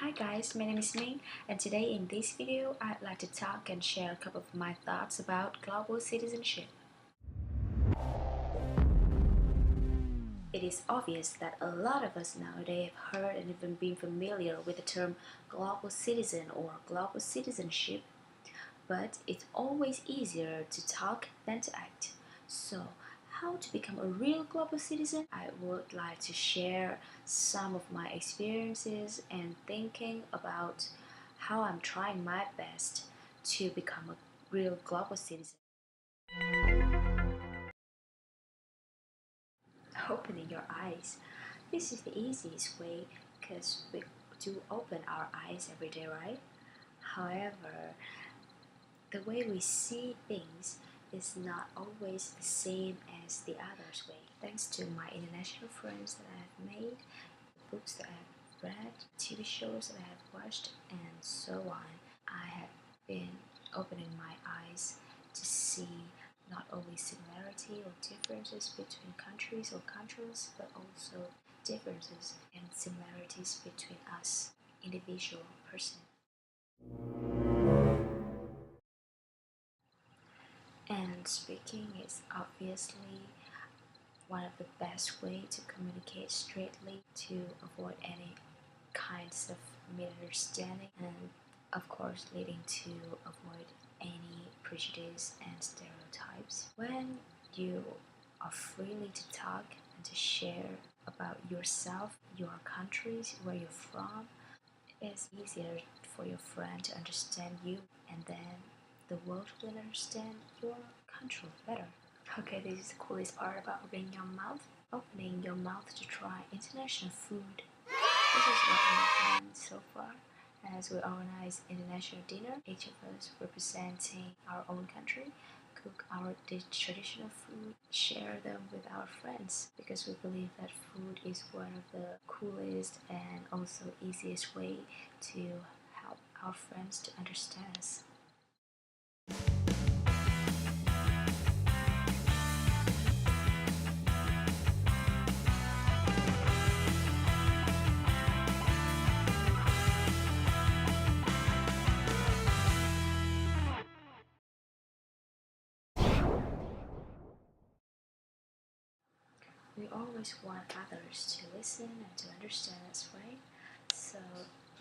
Hi guys, my name is Ming, and today in this video I'd like to talk and share a couple of my thoughts about global citizenship. It is obvious that a lot of us nowadays have heard and even been familiar with the term global citizen or global citizenship, but it's always easier to talk than to act. So, how to become a real global citizen? I would like to share some of my experiences and thinking about how I'm trying my best to become a real global citizen. Opening your eyes. This is the easiest way because we do open our eyes every day, right? However, the way we see things is not always the same as the other's way. Thanks to my international friends that I have made, the books that I have read, TV shows that I have watched, and so on, I have been opening my eyes to see not only similarity or differences between countries or countries, but also differences and similarities between us, individual person. And speaking is obviously one of the best way to communicate straightly to avoid any kinds of misunderstanding and of course leading to avoid any prejudice and stereotypes. When you are freely to talk and to share about yourself, your countries, where you're from, it's easier for your friend to understand you, and then the world will understand your country better. Okay, this is the coolest part about opening your mouth. Opening your mouth to try international food. This is what we've done so far. As we organize international dinner, each of us representing our own country, cook our traditional food, share them with our friends because we believe that food is one of the coolest and also easiest way to help our friends to understand us. We always want others to listen and to understand us, right? So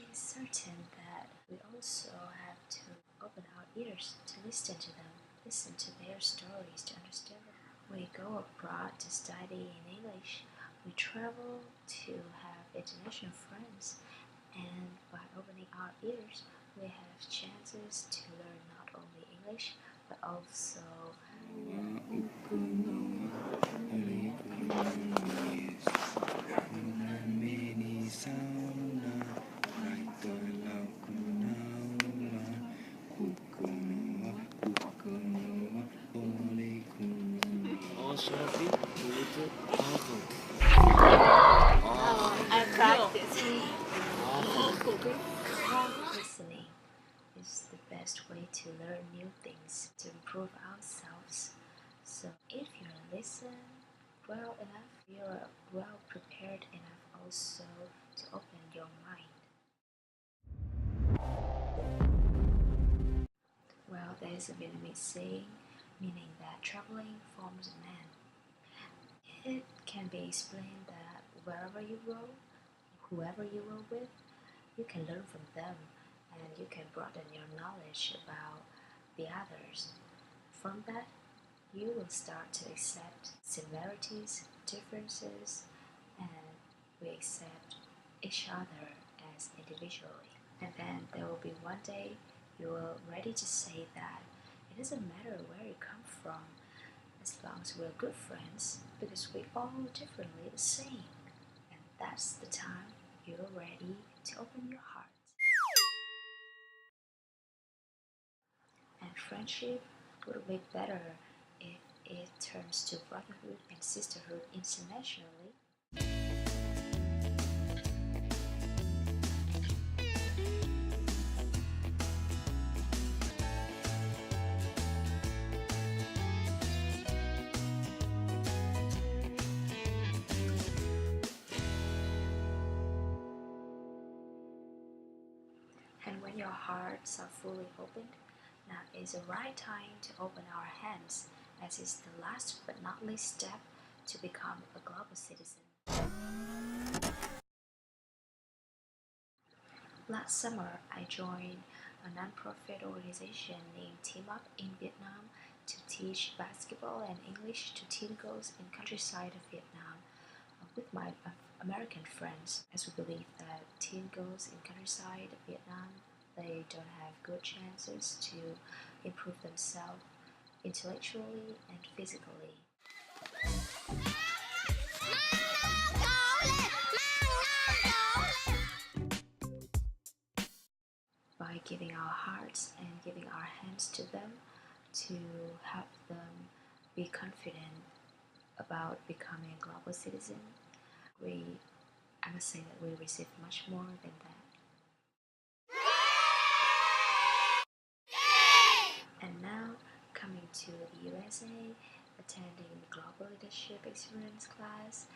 it's certain that we also have to open our ears to listen to them, listen to their stories, to understand them. We go abroad to study in English. We travel to have international friends, and by opening our ears, we have chances to learn not only English but also I practice. Listening is the best way to learn new things, to improve ourselves. So if you listen well enough, you're well prepared enough also to open your mind. Well, there is a Vietnamese saying meaning that traveling forms a man. It can be explained that wherever you go, whoever you are with, you can learn from them and you can broaden your knowledge about the others. From that, you will start to accept similarities, differences, and we accept each other as individually. And then there will be one day you are ready to say that it doesn't matter where you come from as long as we're good friends because we all differently the same. And that's the time you're ready to open your heart. And friendship would be better if it turns to brotherhood and sisterhood internationally. And when your hearts are fully opened, now is the right time to open our hands, as it's the last but not least step to become a global citizen. Last summer, I joined a non-profit organization named Team Up in Vietnam to teach basketball and English to teen girls in countryside of Vietnam with my American friends, as we believe that teen girls in countryside of Vietnam, they don't have good chances to improve themselves intellectually and physically. By giving our hearts and giving our hands to them to help them be confident about becoming a global citizen, I must say that we receive much more than that. And now, coming to the USA, attending the Global Leadership Experience class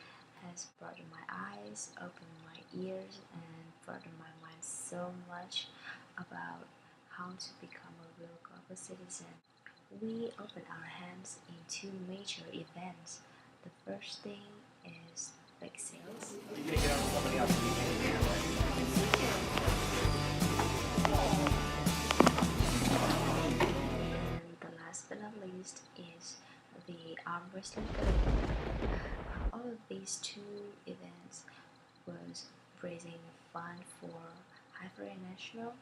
has broadened my eyes, opened my ears, and broadened my mind so much about how to become a real global citizen. We open our hands in two major events. The first thing is bake sales. And the last but not least is the arm wrestling tournament. All of these two events was raising fund for Hyper International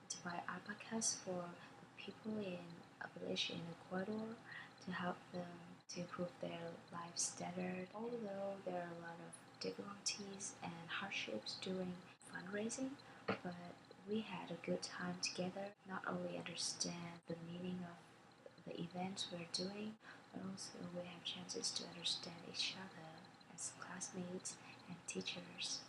to buy alpacas for the people in a village in Ecuador to help them to improve their life standard. Although there are a lot of difficulties and hardships during fundraising, but we had a good time together. Not only understand the meaning of the events we're doing, but also we have chances to understand each other as classmates and teachers.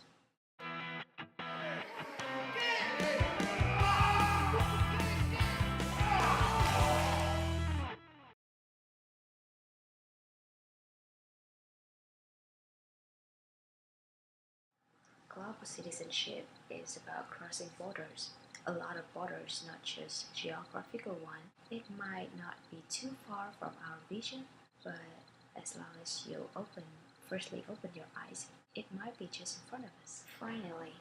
Global citizenship is about crossing borders. A lot of borders, not just geographical one. It might not be too far from our vision, but as long as you firstly open your eyes, it might be just in front of us. Finally,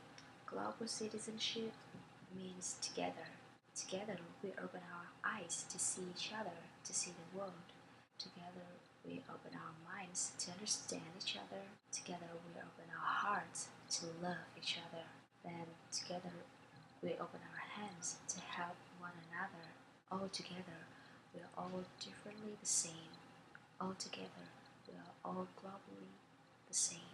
global citizenship means together. Together, we open our eyes to see each other, to see the world. Together, we open our minds to understand each other. Together, we open our hearts to love each other. Then, together, we open our hands to help one another. All together, we are all differently the same. All together, we are all globally the same.